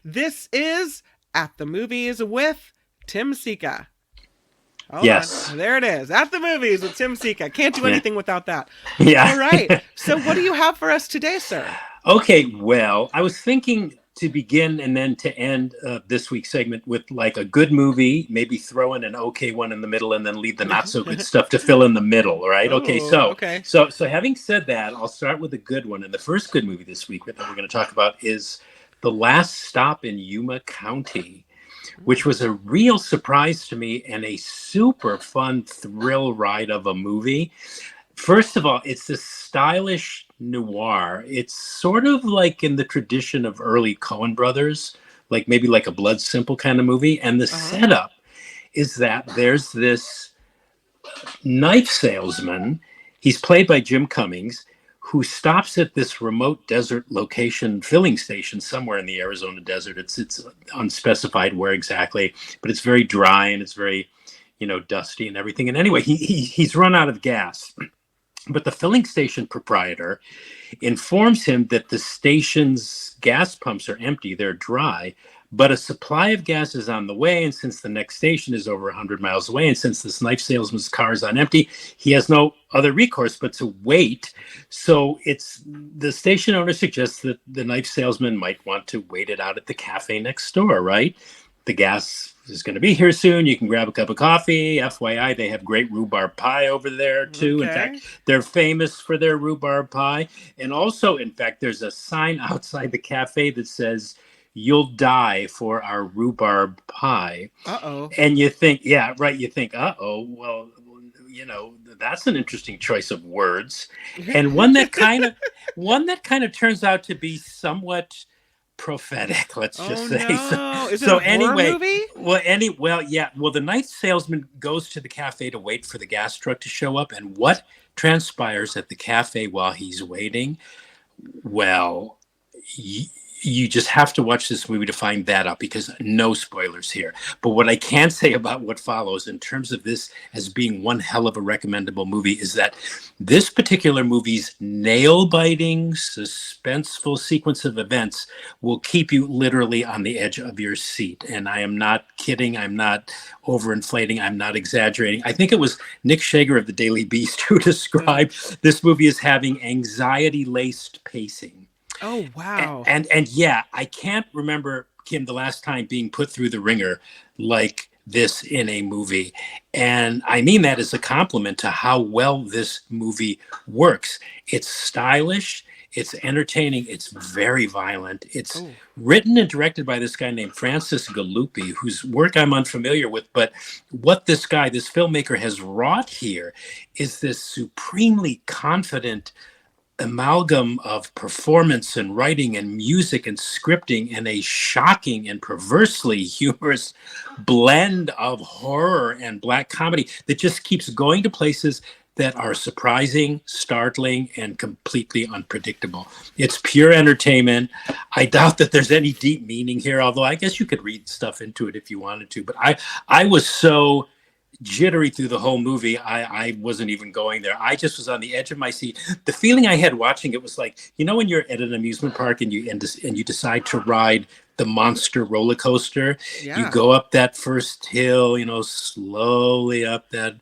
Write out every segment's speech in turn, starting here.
This is At the Movies with Tim Sika. Hold Yes. on. There it is. At the Movies with Tim Sika. Can't do Yeah. anything without that. Yeah. All right. So, what do you have for us today, sir? Okay. Well, I was thinking to begin and then to end this week's segment with like a good movie, maybe throw in an okay one in the middle, and then leave the not so good stuff to fill in the middle. Right? Okay. Oh, So, okay. so, so having said that, I'll start with a good one. And the first good movie this week that we're going to talk about is The Last Stop in Yuma County, which was a real surprise to me and a super fun thrill ride of a movie. First of all, it's this stylish noir. It's sort of like in the tradition of early Coen brothers, like maybe like a Blood Simple kind of movie. And the Uh-huh. setup is that there's this knife salesman. He's played by Jim Cummings, who stops at this remote desert location filling station somewhere in the Arizona desert. It's unspecified where exactly, but it's very dry and it's very, dusty and everything. And anyway, he's run out of gas. But the filling station proprietor informs him that the station's gas pumps are empty, they're dry, but a supply of gas is on the way. And since the next station is over 100 miles away, and since this knife salesman's car is on empty, he has no other recourse but to wait. So the station owner suggests that the knife salesman might want to wait it out at the cafe next door, right? The gas is going to be here soon. You can grab a cup of coffee. FYI, they have great rhubarb pie over there, too. In Okay. fact, they're famous for their rhubarb pie. And also, in fact, there's a sign outside the cafe that says, "You'll die for our rhubarb pie." Uh-oh. And you think, yeah, right. You think, well, that's an interesting choice of words. And one that kind of turns out to be somewhat prophetic, let's Oh just say. So, no. Is it so a horror anyway, movie? the night salesman goes to the cafe to wait for the gas truck to show up, and what transpires at the cafe while he's waiting? Well, you just have to watch this movie to find that out, because no spoilers here. But what I can say about what follows in terms of this as being one hell of a recommendable movie is that this particular movie's nail-biting, suspenseful sequence of events will keep you literally on the edge of your seat. And I am not kidding. I'm not overinflating. I'm not exaggerating. I think it was Nick Shager of the Daily Beast who described this movie as having anxiety-laced pacing. Oh wow. And yeah, I can't remember, Kim, the last time being put through the ringer like this in a movie. And I mean that as a compliment to how well this movie works. It's stylish, it's entertaining, it's very violent. It's Oh. written and directed by this guy named Francis Galuppi, whose work I'm unfamiliar with. But what this filmmaker has wrought here is this supremely confident amalgam of performance and writing and music and scripting, and a shocking and perversely humorous blend of horror and black comedy that just keeps going to places that are surprising, startling, and completely unpredictable. It's pure entertainment. I doubt that there's any deep meaning here, although I guess you could read stuff into it if you wanted to. But I was so jittery through the whole movie. I wasn't even going there. I just was on the edge of my seat. The feeling I had watching it was like, when you're at an amusement park and you decide to ride the monster roller coaster, you Yeah. go up that first hill, slowly up that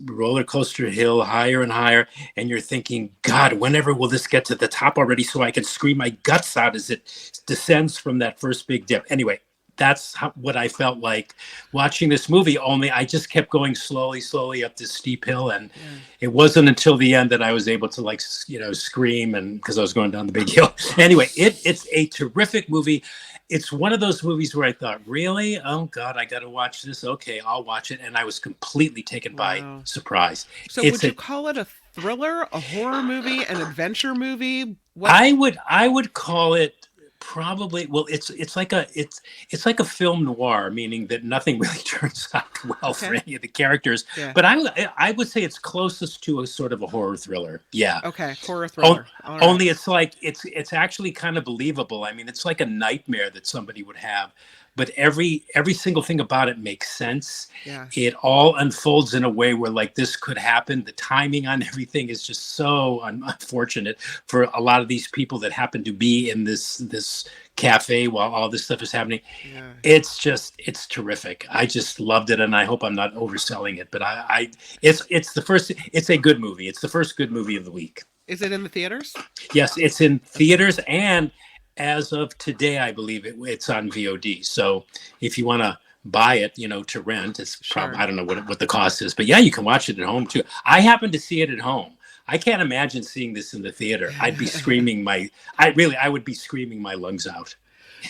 roller coaster hill, higher and higher, and you're thinking, God, whenever will this get to the top already so I can scream my guts out as it descends from that first big dip? Anyway, that's what I felt like watching this movie, only I just kept going slowly up this steep hill. And it wasn't until the end that I was able to scream, and because I was going down the big hill. Anyway, it's a terrific movie. It's one of those movies where I thought, really? Oh God, I got to watch this. Okay, I'll watch it. And I was completely taken by Wow. surprise. So It's would you a call it a thriller, a horror movie, an adventure movie? What? I would call it probably, well, it's like a film noir, meaning that nothing really turns out well for Okay. any of the characters. Yeah. But I would say it's closest to a sort of a horror thriller. Yeah. Okay. Horror thriller. All right. Only it's like it's actually kind of believable. I mean, it's like a nightmare that somebody would have, but every single thing about it makes sense. Yeah. It all unfolds in a way where like this could happen. The timing on everything is just so unfortunate for a lot of these people that happen to be in this his cafe while all this stuff is happening. Yeah. It's terrific. I just loved it, and I hope I'm not overselling it, but it's a good movie. It's the first good movie of the week. Is it in the theaters? Yes, it's in theaters, and as of today, I believe it's on VOD. So if you want to buy it, to rent, it's probably, Sure. I don't know what the cost is, but yeah, you can watch it at home too. I happen to see it at home. I can't imagine seeing this in the theater. I'd be screaming I would be screaming my lungs out.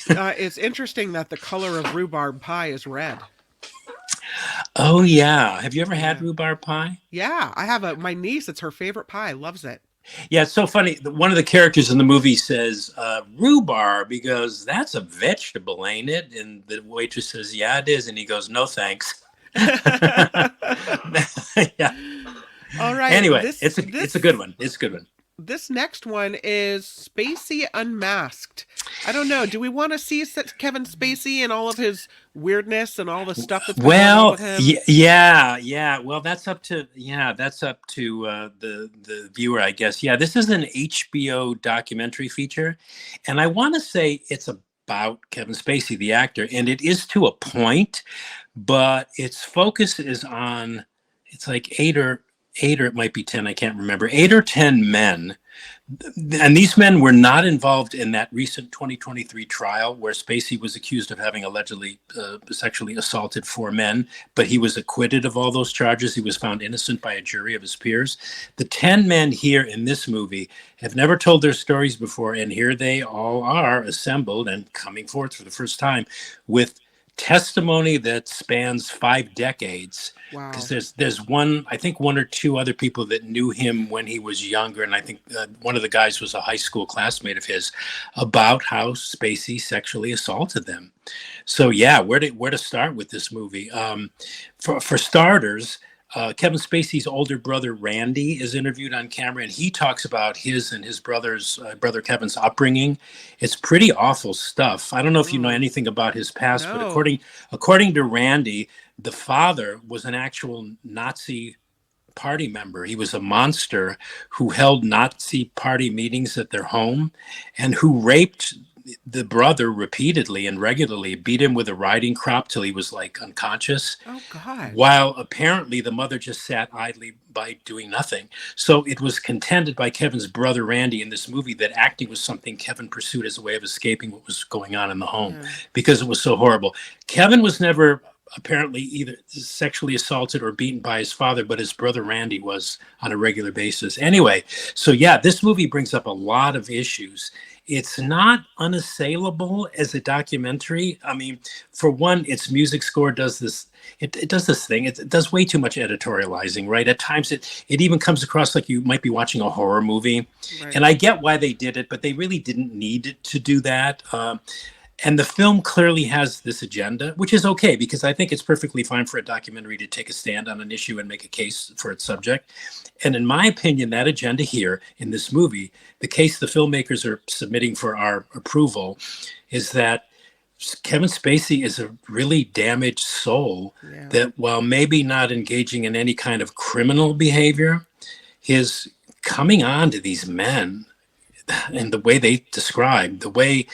It's interesting that the color of rhubarb pie is red. Oh yeah. Have you ever had Yeah. rhubarb pie? Yeah, I have my niece. It's her favorite pie. Loves it. Yeah, it's so funny. One of the characters in the movie says rhubarb. He goes, "That's a vegetable, ain't it?" And the waitress says, "Yeah, it is." And he goes, "No, thanks." Yeah. All right. Anyway, This it's a good one. It's a good one. this next one is Spacey Unmasked. I don't know. Do we want to see Kevin Spacey and all of his weirdness and all the stuff that's been going on with him? Yeah. Well, that's up to the viewer, I guess. Yeah, this is an HBO documentary feature, and I want to say it's about Kevin Spacey, the actor, and it is to a point, but its focus is on it's like eight or it might be 10, I can't remember, 8 or 10 men. And these men were not involved in that recent 2023 trial where Spacey was accused of having allegedly sexually assaulted 4 men, but he was acquitted of all those charges. He was found innocent by a jury of his peers. The 10 men here in this movie have never told their stories before, and here they all are assembled and coming forth for the first time with testimony that spans 5 decades. Wow. Because there's one or two other people that knew him when he was younger, and I think one of the guys was a high school classmate of his, about how Spacey sexually assaulted them. So yeah, where to start with this movie? For starters, Kevin Spacey's older brother Randy is interviewed on camera, and he talks about his and his brother Kevin's upbringing. It's pretty awful stuff. I don't know if you know anything about his past, No. but according to Randy, the father was an actual Nazi party member. He was a monster who held Nazi party meetings at their home and who raped the brother repeatedly and regularly, beat him with a riding crop till he was like unconscious. Oh God. While apparently the mother just sat idly by doing nothing. So it was contended by Kevin's brother Randy in this movie that acting was something Kevin pursued as a way of escaping what was going on in the home because it was so horrible. Kevin was never apparently either sexually assaulted or beaten by his father, but his brother Randy was on a regular basis. Anyway, so yeah, this movie brings up a lot of issues. It's not unassailable as a documentary. I mean, for one, its music score does this. It does this thing. It does way too much editorializing, right? At times, it even comes across like you might be watching a horror movie. Right. And I get why they did it, but they really didn't need to do that. And the film clearly has this agenda, which is okay, because I think it's perfectly fine for a documentary to take a stand on an issue and make a case for its subject. And in my opinion, that agenda here in this movie, the case the filmmakers are submitting for our approval, is that Kevin Spacey is a really damaged soul that, while maybe not engaging in any kind of criminal behavior, his coming on to these men and the way they describe, the way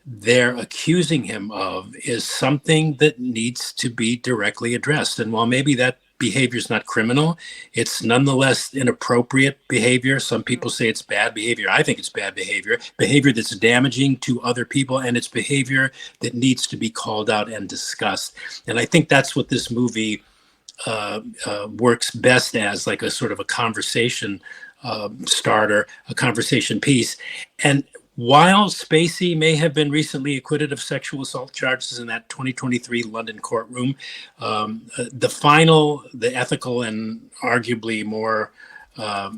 they're accusing him of, is something that needs to be directly addressed. And while maybe that behavior is not criminal, it's nonetheless inappropriate behavior. Some people say it's bad behavior. I think it's bad behavior that's damaging to other people, and it's behavior that needs to be called out and discussed. And I think that's what this movie works best as, like a sort of a conversation starter, a conversation piece. And while Spacey may have been recently acquitted of sexual assault charges in that 2023 London courtroom, the ethical and arguably more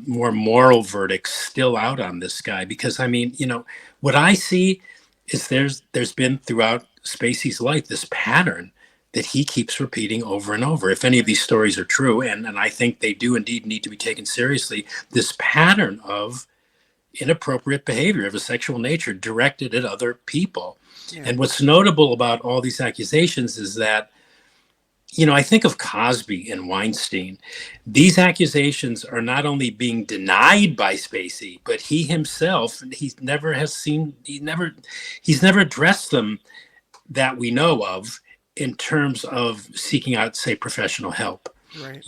moral verdict's still out on this guy. Because I mean, what I see is there's been throughout Spacey's life this pattern that he keeps repeating over and over. If any of these stories are true, and I think they do indeed need to be taken seriously, this pattern of inappropriate behavior of a sexual nature directed at other people. And what's notable about all these accusations is that, I think of Cosby and Weinstein. These accusations are not only being denied by Spacey, but he himself, he's never addressed them that we know of in terms of seeking out, say, professional help. Right.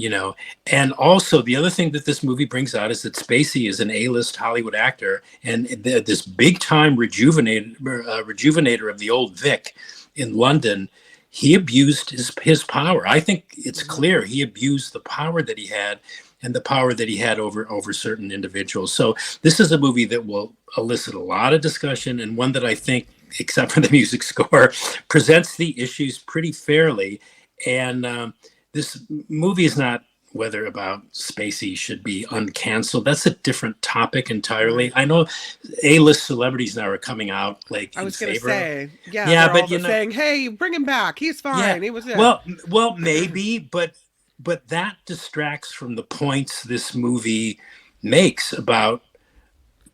And also the other thing that this movie brings out is that Spacey is an A-list Hollywood actor, and this big-time rejuvenator of the old Vic in London. He abused his power. I think it's clear he abused the power that he had, and the power that he had over certain individuals. So this is a movie that will elicit a lot of discussion, and one that I think, except for the music score, presents the issues pretty fairly. And this movie is not whether about Spacey should be uncanceled. That's a different topic entirely. I know A-list celebrities now are coming out like I was going to say, yeah, but saying, "Hey, bring him back. He's fine. Yeah, he was it." Well, maybe, but that distracts from the points this movie makes about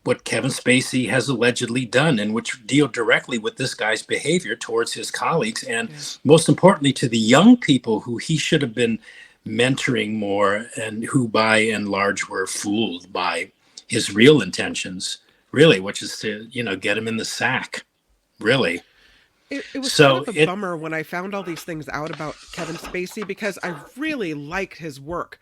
what Kevin Spacey has allegedly done, and which deal directly with this guy's behavior towards his colleagues, and most importantly, to the young people who he should have been mentoring more, and who by and large were fooled by his real intentions, really, which is to, get him in the sack, really. It was kind of a bummer when I found all these things out about Kevin Spacey, because I really liked his work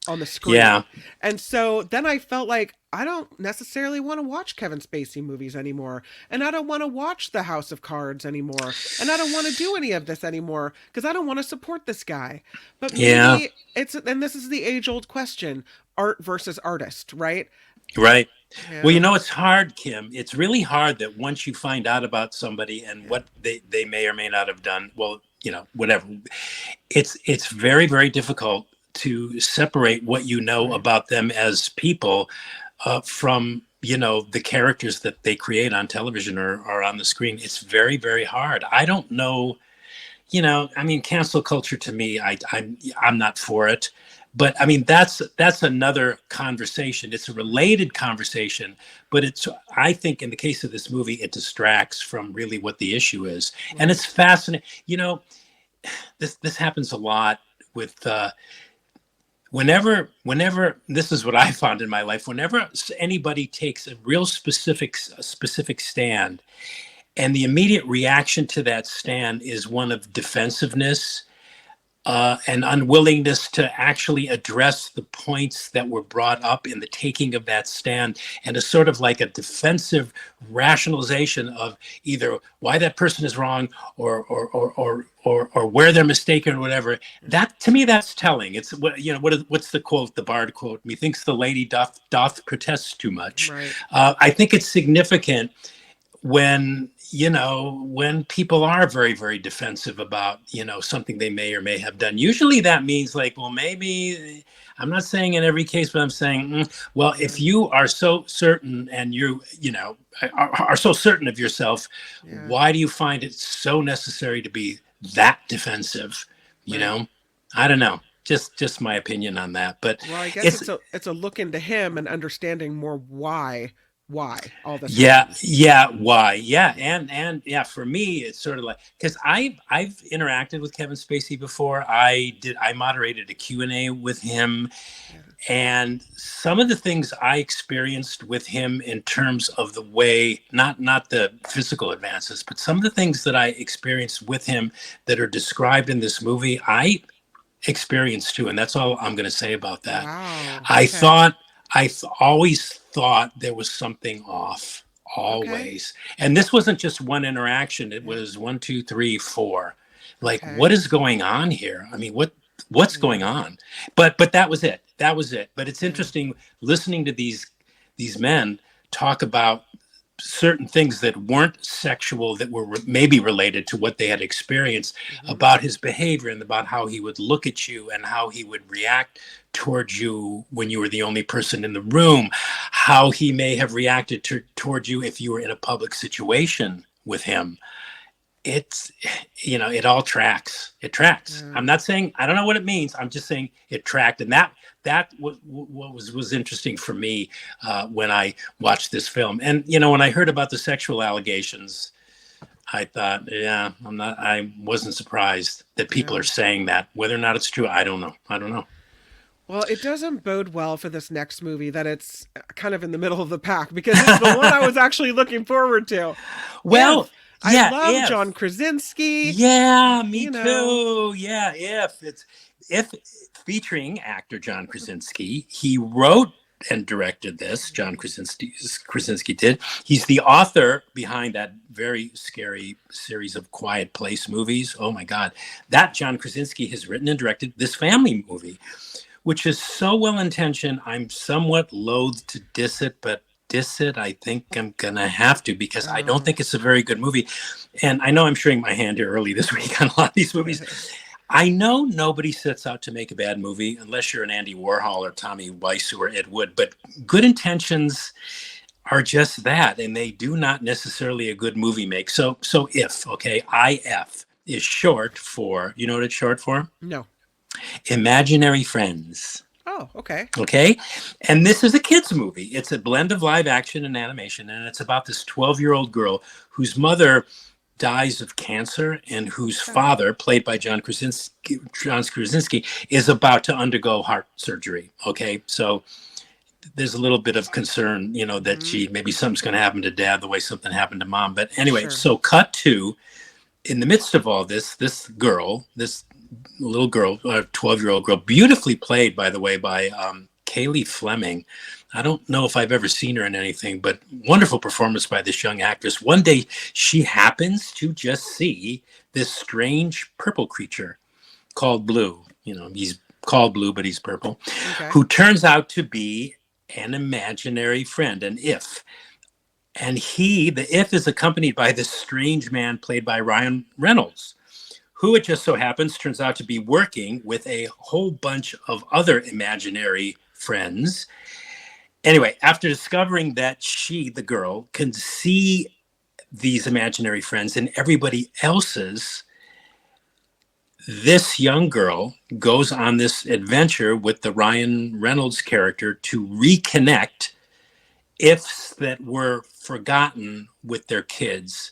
on the screen. Yeah. And so then I felt like I don't necessarily want to watch Kevin Spacey movies anymore. And I don't want to watch The House of Cards anymore. And I don't want to do any of this anymore because I don't want to support this guy. But maybe and this is the age-old question, art versus artist, right? Right. Yeah. Well, it's hard, Kim. It's really hard that once you find out about somebody and what they may or may not have done, well, whatever. It's very, very difficult to separate what you know about them as people from, the characters that they create on television or on the screen. It's very, very hard. I don't know, cancel culture to me, I'm not for it. But I mean, that's another conversation. It's a related conversation, but I think in the case of this movie, it distracts from really what the issue is. Right. And it's fascinating. This happens a lot with whenever this is what I found in my life. Whenever anybody takes a real specific stand, and the immediate reaction to that stand is one of defensiveness, and unwillingness to actually address the points that were brought up in the taking of that stand, and a sort of like a defensive rationalization of either why that person is wrong or where they're mistaken or whatever. That, to me, that's telling. It's what's the quote, the Bard quote? Methinks the lady doth protest too much. Right. I think it's significant when people are very, very defensive about, something they may or may have done. Usually that means like, well, maybe, I'm not saying in every case, but I'm saying, well, if you are so certain and are so certain of yourself, why do you find it so necessary to be that defensive? I don't know. Just my opinion on that. But well, I guess it's a look into him and understanding more why all this happens. Why and for me it's sort of like, because I've interacted with Kevin Spacey before. I moderated a Q&A with him, and some of the things I experienced with him in terms of the way, not the physical advances, but some of the things that I experienced with him that are described in this movie, I experienced too, and that's all I'm going to say about that. Wow. I always thought there was something off, always. Okay. And this wasn't just one interaction. It was 1, 2, 3, 4. Like, what is going on here? I mean, what's going on? But that was it. But it's interesting listening to these men talk about certain things that weren't sexual, that were maybe related to what they had experienced, about his behavior and about how he would look at you and how he would react towards you when you were the only person in the room, how he may have reacted towards you if you were in a public situation with him. It's, it all tracks. It tracks. I'm not saying, I don't know what it means. I'm just saying it tracked. And that was interesting for me when I watched this film. And, when I heard about the sexual allegations, I thought, yeah, I wasn't surprised that people Yeah. are saying that. Whether or not it's true, I don't know. I don't know. Well, it doesn't bode well for this next movie that it's kind of in the middle of the pack because it's the one I was actually looking forward to. Well, If I yeah, love John Krasinski, yeah, me you know, too. Yeah, if featuring actor John Krasinski, he wrote and directed this. Krasinski did. He's the author behind that very scary series of Quiet Place movies. Oh my God, that John Krasinski has written and directed this family movie, which is so well intentioned. I'm somewhat loath to diss it, but diss it, I think I'm gonna have to because I don't oh, think it's a very good movie. And I know I'm showing my hand here early this week on a lot of these movies. I know nobody sets out to make a bad movie unless you're an Andy Warhol or Tommy Wiseau or Ed Wood, but good intentions are just that, and they do not necessarily a good movie make. So if, okay, IF is short for, you know what it's short for? no. Imaginary Friends. Oh, okay. Okay. And this is a kid's movie. It's a blend of live action and animation. And it's about this 12-year-old girl whose mother dies of cancer and whose Okay. father, played by John Krasinski, is about to undergo heart surgery. Okay. So there's a little bit of concern, that Mm-hmm. maybe something's going to happen to dad the way something happened to mom. But anyway, Sure. so cut to, in the midst of all this, this little girl, 12-year-old girl, beautifully played, by the way, by Kaylee Fleming. I don't know if I've ever seen her in anything, but wonderful performance by this young actress. One day, she happens to just see this strange purple creature called Blue. He's called Blue, but he's purple, Okay. who turns out to be an imaginary friend, an if. And the if is accompanied by this strange man played by Ryan Reynolds, who it just so happens turns out to be working with a whole bunch of other imaginary friends. Anyway, after discovering that she, the girl, can see these imaginary friends and everybody else's, this young girl goes on this adventure with the Ryan Reynolds character to reconnect ifs that were forgotten with their kids.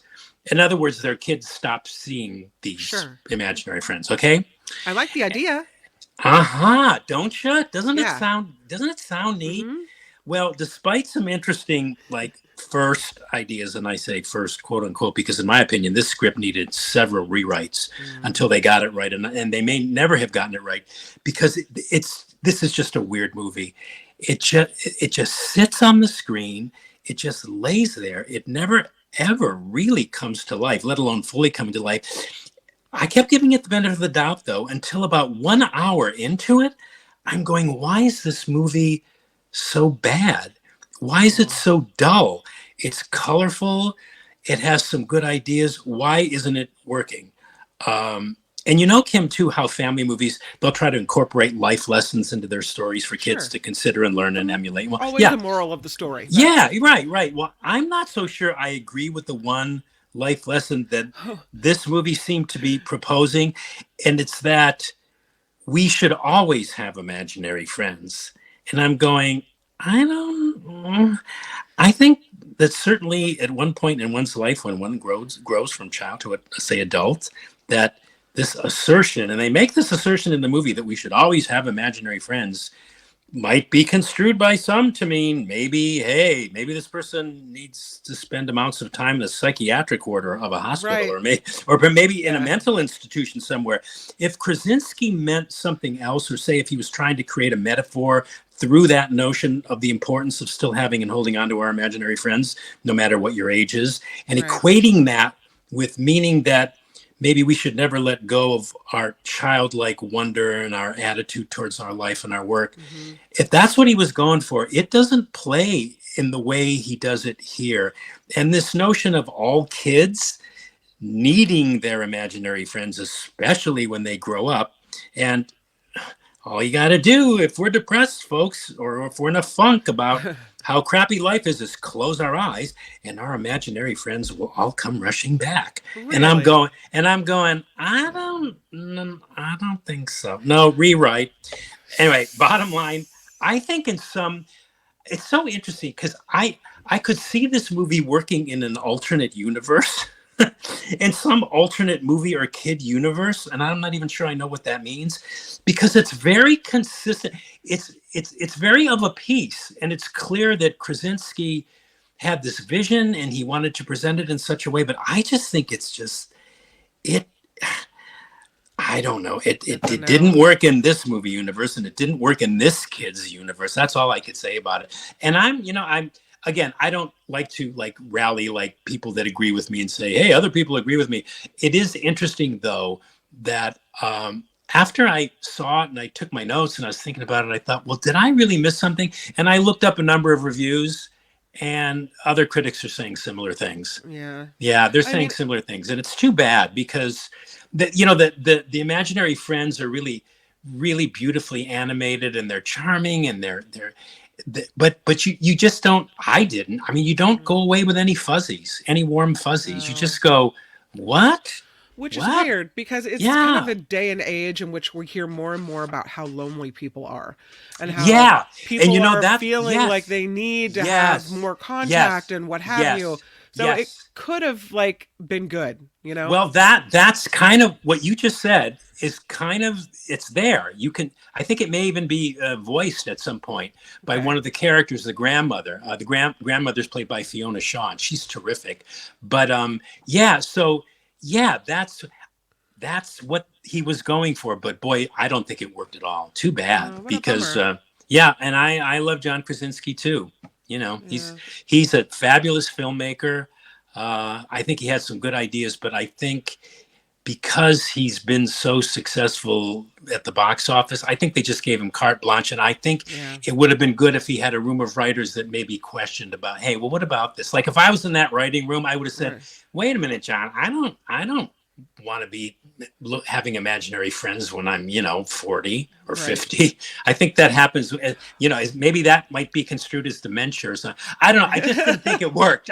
In other words, their kids stop seeing these Sure. imaginary friends. Okay. I like the idea. Don't you? Yeah. Doesn't it sound neat? Mm-hmm. Well, despite some interesting, like, first ideas, and I say first, quote unquote, because in my opinion, this script needed several rewrites Mm. until they got it right. And they may never have gotten it right because this is just a weird movie. It just sits on the screen. It just lays there. It never ever really comes to life, let alone fully coming to life. I kept giving it the benefit of the doubt, though, until about 1 hour into it. I'm going, why is this movie so bad? Why is it Oh. so dull? It's colorful. It has some good ideas. Why isn't it working? And Kim, too, how family movies, they'll try to incorporate life lessons into their stories for kids Sure. to consider and learn and emulate. Well, Always yeah, the moral of the story. yeah, right. Well, I'm not so sure I agree with the one life lesson that this movie seemed to be proposing, and it's that we should always have imaginary friends. And I'm going, I don't. I think that certainly at one point in one's life, when one grows from child to, say, adult, that this assertion, and they make this assertion in the movie that we should always have imaginary friends, might be construed by some to mean maybe, hey, maybe this person needs to spend amounts of time in a psychiatric ward of a hospital, Right. or maybe in a Yeah. mental institution somewhere. If Krasinski meant something else, or say if he was trying to create a metaphor through that notion of the importance of still having and holding on to our imaginary friends, no matter what your age is, and Right. equating that with meaning that maybe we should never let go of our childlike wonder and our attitude towards our life and our work. Mm-hmm. If that's what he was going for, it doesn't play in the way he does it here. And this notion of all kids needing their imaginary friends, especially when they grow up. And all you got to do if we're depressed, folks, or if we're in a funk about how crappy life is close our eyes and our imaginary friends will all come rushing back. Really? And I'm going, I don't think so. No, rewrite. Anyway, bottom line, I think it's so interesting because I could see this movie working in an alternate universe in some alternate movie or kid universe, and I'm not even sure I know what that means, because it's very consistent. It's very of a piece, and it's clear that Krasinski had this vision and he wanted to present it in such a way. But I just think it's just it. I don't know. It didn't work in this movie universe, and it didn't work in this kid's universe. That's all I could say about it. And I'm again, I don't like to like rally like people that agree with me and say, hey, other people agree with me. It is interesting though that after I saw it and I took my notes and I was thinking about it, I thought, well, did I really miss something? And I looked up a number of reviews, and other critics are saying similar things. Yeah, they're saying similar things, and it's too bad because the imaginary friends are really, really beautifully animated, and they're charming, and but you just don't. I didn't. I mean, you don't go away with any fuzzies, any warm fuzzies. No. You just go, what? Which what? is weird because it's kind of a day and age in which we hear more and more about how lonely people are and how people and are feeling like they need to have more contact and what have you. So it could have like been good, you know? Well, that's kind of what you just said is kind of, it's there. You can, I think it may even be voiced at some point by one of the characters, the grandmother. The grandmother's played by Fiona Shaw, and she's terrific. But that's what he was going for. But boy, I don't think it worked at all. Too bad, because and I love John Krasinski too. You know, he's a fabulous filmmaker. I think he has some good ideas, but I think because he's been so successful at the box office, I think they just gave him carte blanche. And I think it would have been good if he had a room of writers that maybe questioned about, hey, well, what about this? Like if I was in that writing room, I would have said, wait a minute, John, I don't want to be having imaginary friends when I'm, 40 or 50. I think that happens, maybe that might be construed as dementia or something. I don't know. I just didn't think it worked.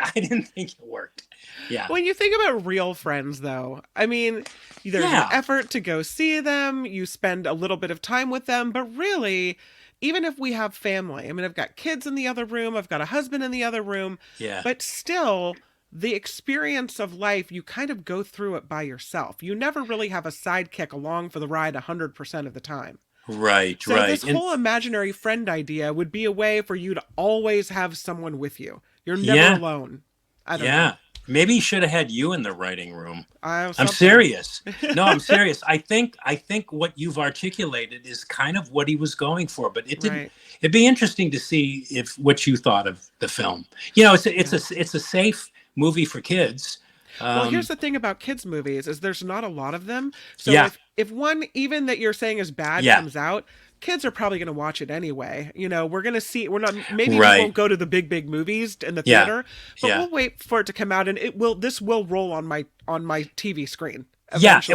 Yeah. When you think about real friends, though, I mean, there's an effort to go see them. You spend a little bit of time with them. But really, even if we have family, I mean, I've got kids in the other room. I've got a husband in the other room. Yeah. But still, the experience of life, you kind of go through it by yourself. You never really have a sidekick along for the ride 100% of the time. Right. So this whole imaginary friend idea would be a way for you to always have someone with you. You're never alone. I don't know. Maybe he should have had you in the writing room. I'm Something. serious. No, I'm serious. I think what you've articulated is kind of what he was going for, but it didn't. It'd be interesting to see what you thought of the film. It's a safe movie for kids. Well, here's the thing about kids movies is there's not a lot of them. So if one even that you're saying is bad comes out, kids are probably going to watch it anyway. We're going to see, maybe we won't go to the big movies in the theater, but we'll wait for it to come out, and this will roll on my TV screen. Eventually,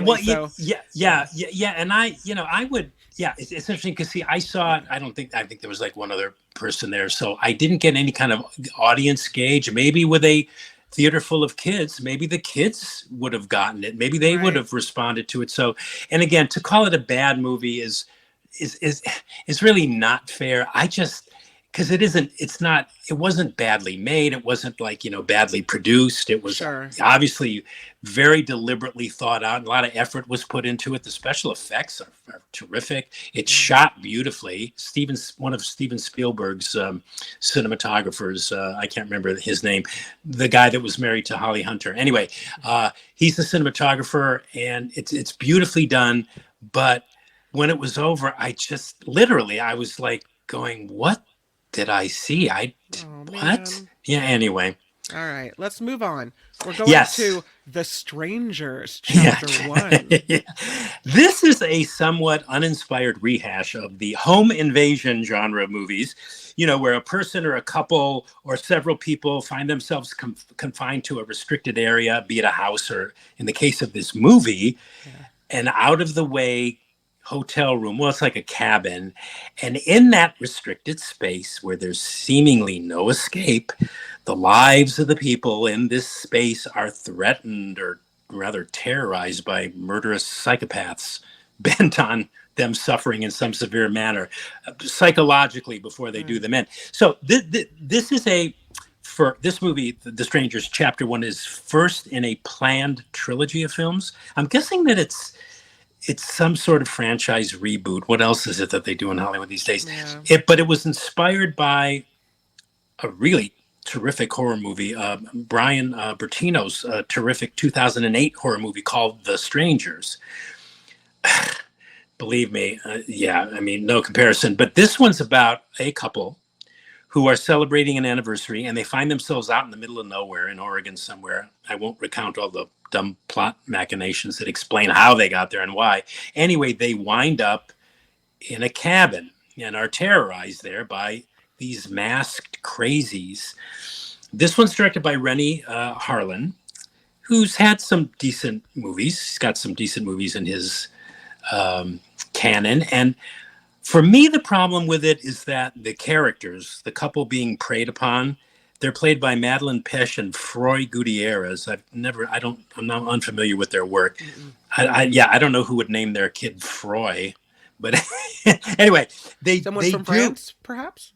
and I would, it's interesting because see, I saw it. I think there was like one other person there, so I didn't get any kind of audience gauge. Maybe with a theater full of kids, maybe the kids would have gotten it. Maybe they would have responded to it. So, and again, to call it a bad movie is really not fair. Because it wasn't badly made. It wasn't like, badly produced. It was obviously very deliberately thought out. A lot of effort was put into it. The special effects are terrific. It's shot beautifully. One of Steven Spielberg's cinematographers, I can't remember his name, the guy that was married to Holly Hunter. Anyway, he's the cinematographer, and it's beautifully done. But when it was over, I was like going, what did I see? What? Man. Yeah, anyway. All right, let's move on. We're going to The Strangers, Chapter 1. This is a somewhat uninspired rehash of the home invasion genre of movies, where a person or a couple or several people find themselves confined to a restricted area, be it a house or, in the case of this movie, an out-of-the-way hotel room. Well, it's like a cabin. And in that restricted space where there's seemingly no escape, the lives of the people in this space are threatened or rather terrorized by murderous psychopaths bent on them suffering in some severe manner psychologically before they do them in. So this is a for this movie, The Strangers, Chapter 1 is first in a planned trilogy of films. I'm guessing that it's some sort of franchise reboot. What else is it that they do in Hollywood these days? Yeah. But it was inspired by a really terrific horror movie, Brian Bertino's terrific 2008 horror movie called The Strangers. Believe me, no comparison. But this one's about a couple who are celebrating an anniversary, and they find themselves out in the middle of nowhere in Oregon somewhere. I won't recount all the dumb plot machinations that explain how they got there and why. Anyway, they wind up in a cabin and are terrorized there by these masked crazies. This one's directed by Rennie Harlan, who's had some decent movies. He's got some decent movies in his canon. And for me, the problem with it is that the characters, the couple being preyed upon, they're played by Madeline Pesh and Froy Gutierrez. I'm not unfamiliar with their work. I don't know who would name their kid Froy, but anyway, Someone from France, perhaps?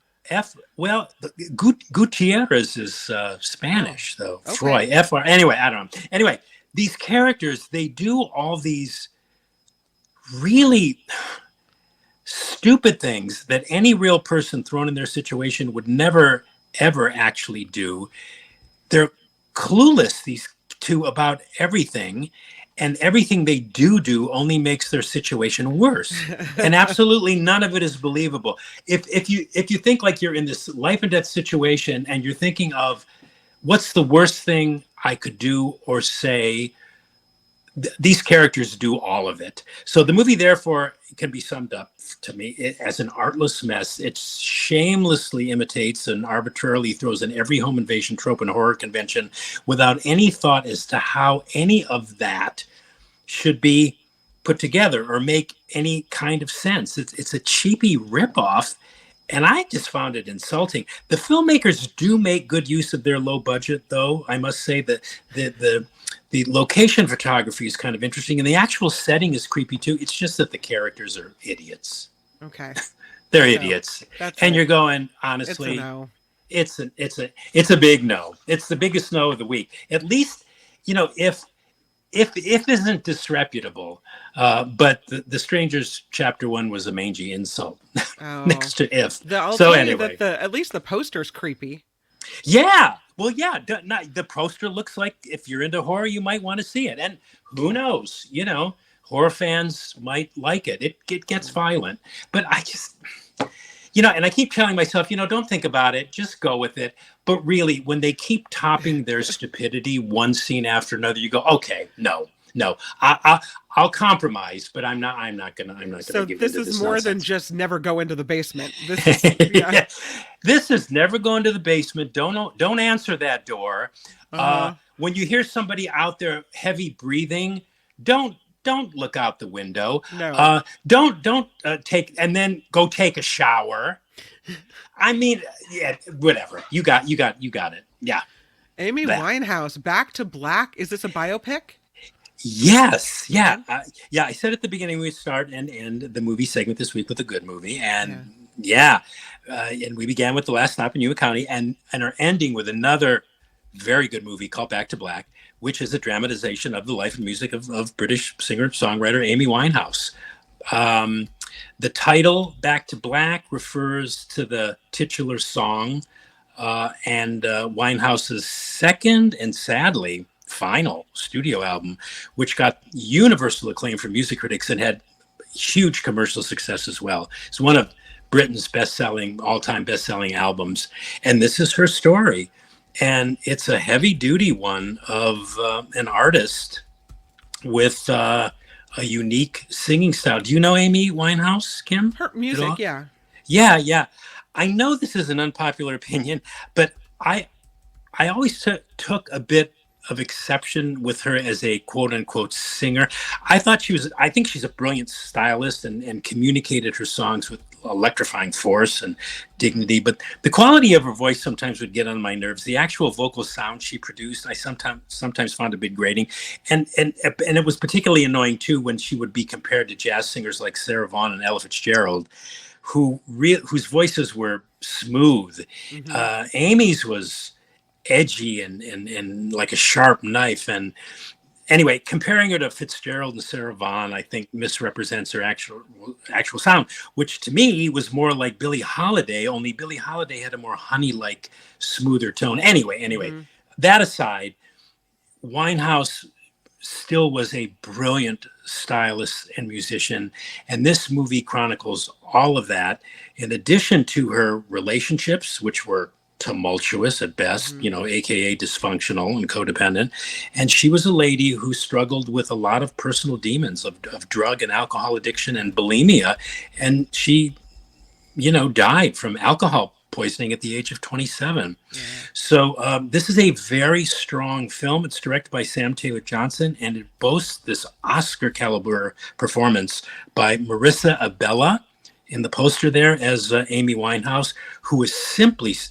Gutierrez is Spanish, though. Okay. Froy, F-R. Anyway, I don't know. Anyway, these characters, they do all these really stupid things that any real person thrown in their situation would never, ever actually do. They're clueless, these two, about everything. And everything they do only makes their situation worse. And absolutely none of it is believable. If you think like you're in this life and death situation and you're thinking of what's the worst thing I could do or say, these characters do all of it. So the movie, therefore, can be summed up to me as an artless mess. It shamelessly imitates and arbitrarily throws in every home invasion trope and horror convention without any thought as to how any of that should be put together or make any kind of sense. It's a cheapy ripoff, and I just found it insulting. The filmmakers do make good use of their low budget, though. I must say that the location photography is kind of interesting, and the actual setting is creepy too. It's just that the characters are idiots. Okay. They're idiots. And you're going, honestly, it's a big no. It's the biggest no of the week. At least, if isn't disreputable, but the Strangers Chapter 1 was a mangy insult next to if. Anyway, at least the poster's creepy. Yeah. Well, yeah. The poster looks like, if you're into horror, you might want to see it. And who knows? Horror fans might like it. It gets violent. But I just, and I keep telling myself, don't think about it. Just go with it. But really, when they keep topping their stupidity one scene after another, you go, okay, no. I'll compromise, but I'm not gonna So give this into is this more nonsense. than just never go into the basement. This is yeah. This is never go into the basement. Don't answer that door. When you hear somebody out there heavy breathing, don't look out the window. No. Don't take and then go take a shower. I mean, yeah, whatever. You got it. Yeah. Amy Winehouse, Back to Black. Is this a biopic? Yes. Yeah. I said at the beginning we start and end the movie segment this week with a good movie. And and we began with The Last Stop in Yuma County and are ending with another very good movie called Back to Black, which is a dramatization of the life and music of British singer-songwriter Amy Winehouse. The title, Back to Black, refers to the titular song and Winehouse's second and sadly final studio album, which got universal acclaim from music critics and had huge commercial success as well. It's one of Britain's all-time best-selling albums. And this is her story. And it's a heavy-duty one of an artist with a unique singing style. Do you know Amy Winehouse, Kim? Her music, yeah. Yeah. I know this is an unpopular opinion, but I always took a bit of exception with her as a quote unquote singer. I think she's a brilliant stylist and communicated her songs with electrifying force and dignity, but the quality of her voice sometimes would get on my nerves. The actual vocal sound she produced, I sometimes found a bit grating, and it was particularly annoying too when she would be compared to jazz singers like Sarah Vaughan and Ella Fitzgerald, whose voices were smooth. Mm-hmm. Amy's was edgy and like a sharp knife. And anyway, comparing her to Fitzgerald and Sarah Vaughan, I think misrepresents her actual sound, which to me was more like Billie Holiday. Only Billie Holiday had a more honey-like, smoother tone. Anyway, Mm-hmm. that aside, Winehouse still was a brilliant stylist and musician, and this movie chronicles all of that. In addition to her relationships, which were tumultuous at best, Mm-hmm. aka dysfunctional and codependent. And she was a lady who struggled with a lot of personal demons of drug and alcohol addiction and bulimia. And she, died from alcohol poisoning at the age of 27. Yeah. So this is a very strong film. It's directed by Sam Taylor Johnson, and it boasts this Oscar caliber performance by Marissa Abella in the poster there as Amy Winehouse, who is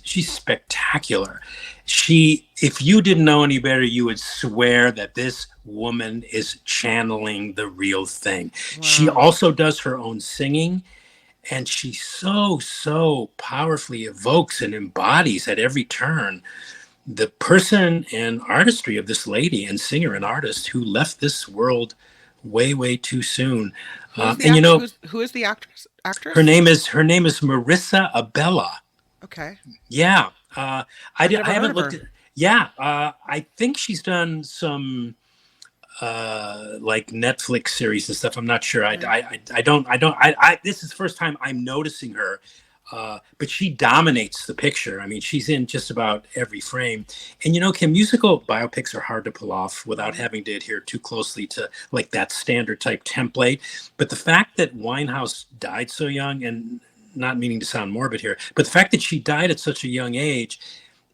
she's spectacular. If you didn't know any better, you would swear that this woman is channeling the real thing. She Wow. also does her own singing, and she so powerfully evokes and embodies at every turn the person and artistry of this lady and singer and artist who left this world way too soon. Who's the And who is the actress? her Actress? name is Marissa Abella. Okay. Yeah, I've I never heard haven't of looked her. at. Yeah, I think she's done some like Netflix series and stuff. I'm not sure. Okay. This is the first time I'm noticing her. But she dominates the picture. I mean, she's in just about every frame. And Kim, musical biopics are hard to pull off without Mm-hmm. having to adhere too closely to like that standard type template. But the fact that Winehouse died so young, and not meaning to sound morbid here, but the fact that she died at such a young age,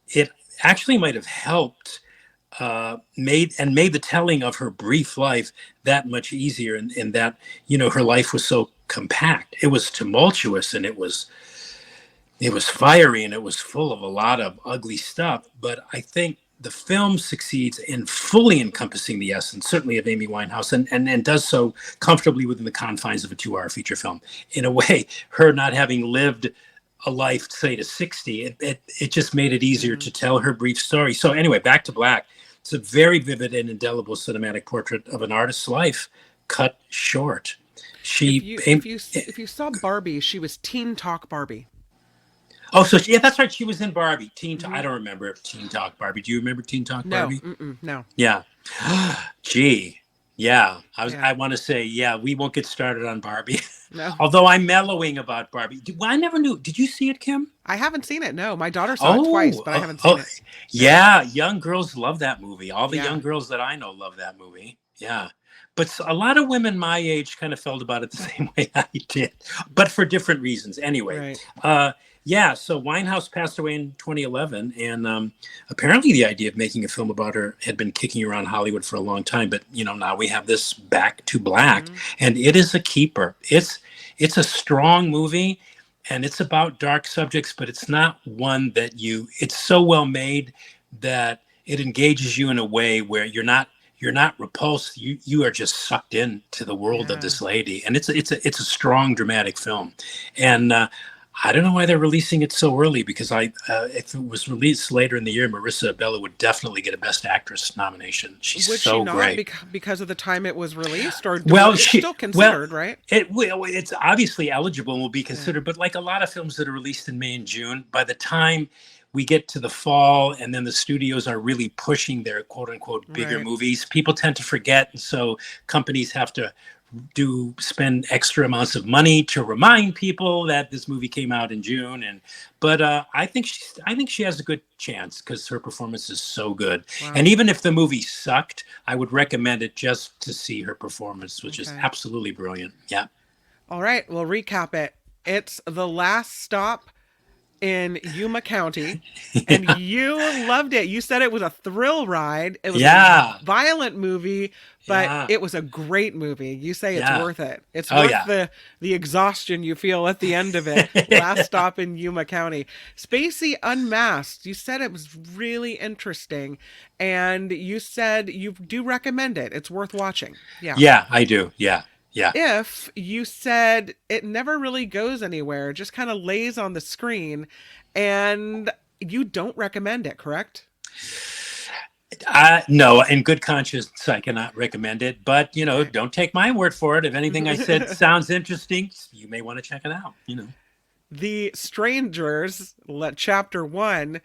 it actually might have helped made the telling of her brief life that much easier, in that her life was so compact. It was tumultuous, and it was fiery, and it was full of a lot of ugly stuff. But I think the film succeeds in fully encompassing the essence, certainly of Amy Winehouse, and does so comfortably within the confines of a 2-hour feature film. In a way, her not having lived a life, say, to 60, it just made it easier Mm-hmm. to tell her brief story. So anyway, back to Black. It's a very vivid and indelible cinematic portrait of an artist's life cut short. If She you aimed, if you saw Barbie, she was Teen Talk Barbie. yeah, that's right. She was in Barbie. Mm-hmm. I don't remember Teen Talk Barbie. Do you remember Teen Talk No. Barbie? Mm-mm, no. Yeah. Gee. Yeah. Yeah. I want to say, yeah, we won't get started on Barbie. No. Although I'm mellowing about Barbie. I never knew. Did you see it, Kim? I haven't seen it. No. My daughter saw it twice, Oh, but I haven't seen oh, it. Yeah. yeah. Young girls love that movie. All the young Yeah. girls that I know love that movie. Yeah. But a lot of women my age kind of felt about it the same way I did, but for different reasons. Anyway, Right. yeah. So Winehouse passed away in 2011, and apparently the idea of making a film about her had been kicking around Hollywood for a long time. But now we have this Back to Black, Mm-hmm. and it is a keeper. It's a strong movie, and it's about dark subjects, but it's not one that it's so well made that it engages you in a way where you're not repulsed. You are just sucked into the world of Yeah. this lady, and it's a strong dramatic film. And I don't know why they're releasing it so early, because if it was released later in the year, Marissa Abella would definitely get a Best Actress nomination. She's Would she so not great. because of the time it was released, or Well, it's she still well, considered, right? it's obviously eligible and will be Yeah. considered, but like a lot of films that are released in May and June, by the time we get to the fall and then the studios are really pushing their quote unquote bigger Right. movies, people tend to forget, and so companies have to spend extra amounts of money to remind people that this movie came out in June. But I think she has a good chance because her performance is so good. Wow. And even if the movie sucked, I would recommend it just to see her performance, which is Okay. absolutely brilliant. Yeah. All right. We'll recap it. It's the last stop in Yuma County, and Yeah. you loved it. You said it was a thrill ride. It was a Yeah. violent movie, but Yeah. it was a great movie. You say it's Yeah. worth it. It's Oh worth yeah. the exhaustion you feel at the end of it. Last stop in Yuma County. Spacey Unmasked. You said it was really interesting, and you said you do recommend it. It's worth watching. Yeah. Yeah, I do. Yeah. Yeah. If you said it never really goes anywhere, it just kind of lays on the screen, and you don't recommend it, correct? No, in good conscience, I cannot recommend it. But Okay. don't take my word for it. If anything I said sounds interesting, you may want to check it out. The Strangers, chapter 1,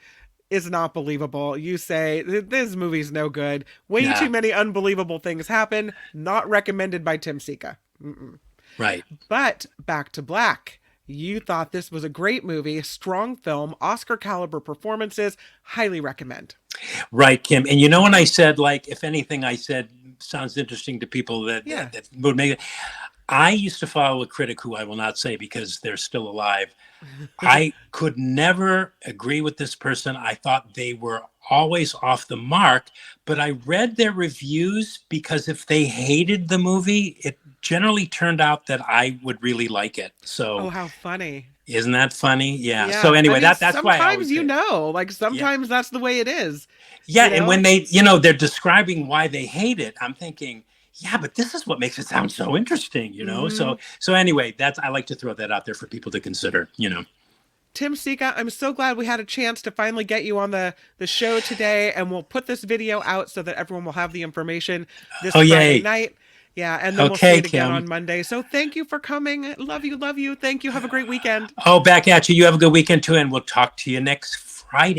is not believable. You say this movie's no good. Way too Nah, many unbelievable things happen. Not recommended by Tim Sika. Mm-mm. right. But Back to Black. You thought this was a great movie, strong film, Oscar caliber performances. Highly recommend. Right, Kim. And when I said, like, if anything I said sounds interesting to people that, Yeah. that would make it, I used to follow a critic who I will not say because they're still alive. I could never agree with this person. I thought they were always off the mark, but I read their reviews because if they hated the movie, it generally turned out that I would really like it. Oh, So how funny. isn't that funny? Yeah. So Yeah. I anyway, mean, that's why I sometimes always say, like yeah. sometimes that's the way it is. Yeah. And when they, they're describing why they hate it, I'm thinking, yeah, but this is what makes it sound so interesting. So anyway, I like to throw that out there for people to consider. Tim Sika, I'm so glad we had a chance to finally get you on the show today, and we'll put this video out so that everyone will have the information this Oh, Friday yay. night. Yeah, and then we'll see Okay, it again Kim. on Monday. So thank you for coming. Love you, love you. Thank you. Have a great weekend. Oh, back at you. You have a good weekend too, and we'll talk to you next Friday.